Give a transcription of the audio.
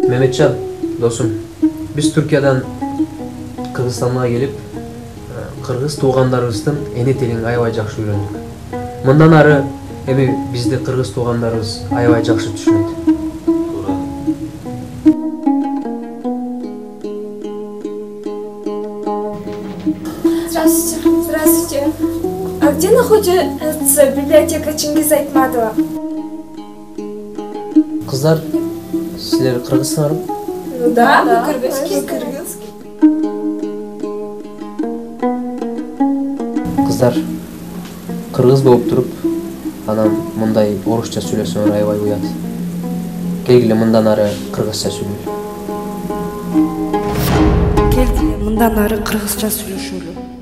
Mehmetcan, dostum, biz Türkiye'den Kırgızстан'a gelip Kırgız tuğanlarımızdan eni tilin aябай жакшы үйрөндүк. Мындан ары эми бизди Кыргыз туğanlarыбыз аябай жакшы түшүнөт. Здравствуйте. Здравствуйте. А где находится библиотека Чингиза Айтматова? Кыздар, силер кыргызсыңарбы? Ну да, кыргызский. Кыздар, кыргыз болуп туруп, анан мындай орусча сүйлөсөңөр аябай уят. Келгиле мындан ары кыргызча сүйлөйлү. Келгиле мындан ары кыргызча сүйлөшөлү.